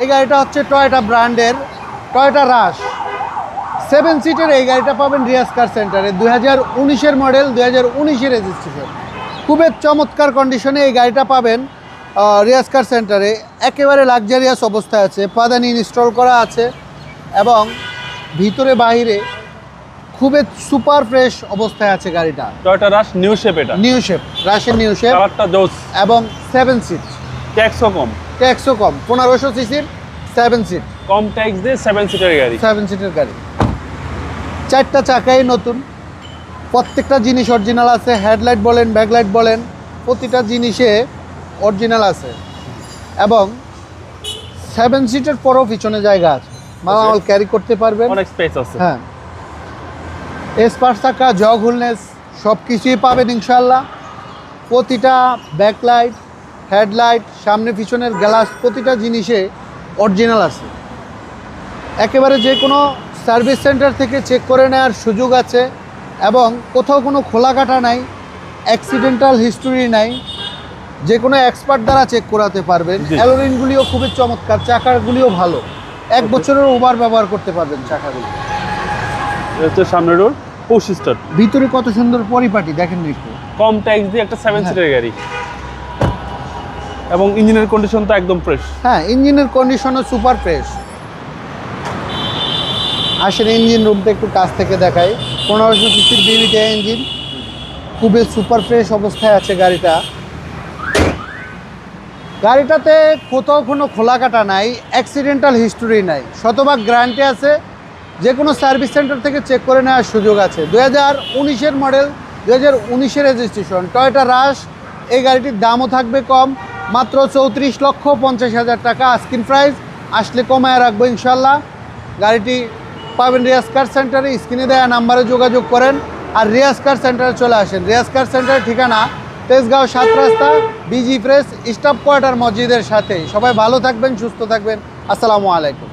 এই গাড়িটা হচ্ছে টয়োটা ব্র্যান্ডের টয়োটা রাশ 7 সিটের। এই গাড়িটা পাবেন রিয়াজ কার সেন্টারে। 2019-এর মডেল, 2019-এর রেজিস্ট্রেশন। খুবই চমৎকার কন্ডিশনে এই গাড়িটা পাবেন রিয়াজ কার সেন্টারে। একেবারে লাক্সারিয়াস অবস্থায় আছে, পাদানি ইনস্টল করা আছে এবং ভিতরে বাইরে খুবই সুপার ফ্রেশ অবস্থায় আছে গাড়িটা। টয়োটা রাশ নিউ শেপ, এটা নিউ শেপ, রাশের নিউ শেপ, কালারটা জোস এবং 7 সিট, ট্যাক্সও কম, ট্যাক্সও কম। 1500 সিসির 7 সিট, কম ট্যাক্স দিয়ে 7 সিটের গাড়ি। 7 সিটের গাড়ি, 4টা চাকাই নতুন, প্রত্যেকটা জিনিস অরিজিনাল আছে। হেডলাইট বলেন, ব্যাকলাইট বলেন, প্রতিটা জিনিসে অরিজিনাল আছে এবং 7 সিটের পরও পিছনে জায়গা আছে, মালামাল ক্যারি করতে পারবেন, অনেক স্পেস আছে। হ্যাঁ, স্পার চাকা, জগ হুলনেস সব কিছুই পাবেন ইনশাল্লাহ। প্রতিটা ব্যাকলাইট, হেডলাইট, সামনে পিছনের গ্লাস, প্রতিটা জিনিসে অরিজিনাল আছে। একেবারে যে কোনো সার্ভিস সেন্টার থেকে চেক করে নেওয়ার সুযোগ আছে এবং কোথাও কোনো খোলা কাটা নাই, অ্যাক্সিডেন্টাল হিস্টোরি নাই, যে কোনো এক্সপার্ট দ্বারা চেক করাতে পারবেন। অ্যালোরিনগুলিও খুবই চমৎকার, চাকাগুলিও ভালো, 1 বছরের ওভার ব্যবহার করতে পারবেন চাকাগুলি। হচ্ছে সামনে ডোর পুশ স্টার্ট, ভিতরে কত সুন্দর পরিপাটি দেখেন একটু। কম ট্যাক্স দিয়ে একটা 7 সিটের গাড়ি এবং ইঞ্জিনের কন্ডিশন তো একদম ফ্রেশ। হ্যাঁ, ইঞ্জিনের কন্ডিশনও সুপার ফ্রেশ। আসেন ইঞ্জিন রুমটা একটু কাছ থেকে দেখাই। 1500 সিসির বিবিটি ইঞ্জিন, খুবই সুপার ফ্রেশ অবস্থায় আছে গাড়িটা। গাড়িটাতে কোথাও কোনো খোলা কাটা নাই, অ্যাক্সিডেন্টাল হিস্টোরি নাই, শতভাগ গ্যারান্টি আছে। যে কোনো সার্ভিস সেন্টার থেকে চেক করে নেওয়ার সুযোগ আছে। 2019-এর মডেল, 2019-এর রেজিস্ট্রেশন, টয়োটা রাশ। এই গাড়িটির দামও থাকবে কম, মাত্র 34,50,000 টাকা আস্কিং প্রাইস। আসলে কমায় রাখবো ইনশাল্লাহ। গাড়িটি পাবেন রিয়াজ কার সেন্টারে। স্ক্রিনে দেওয়া নাম্বারে যোগাযোগ করেন আর রিয়াজ কার সেন্টারে চলে আসেন। রিয়াজ কার সেন্টারের ঠিকানা তেজগাঁও 7 রাস্তা, বিজি প্রেস, স্টাফ কোয়ার্টার মসজিদের সাথে। সবাই ভালো থাকবেন, সুস্থ থাকবেন। আসসালামু আলাইকুম।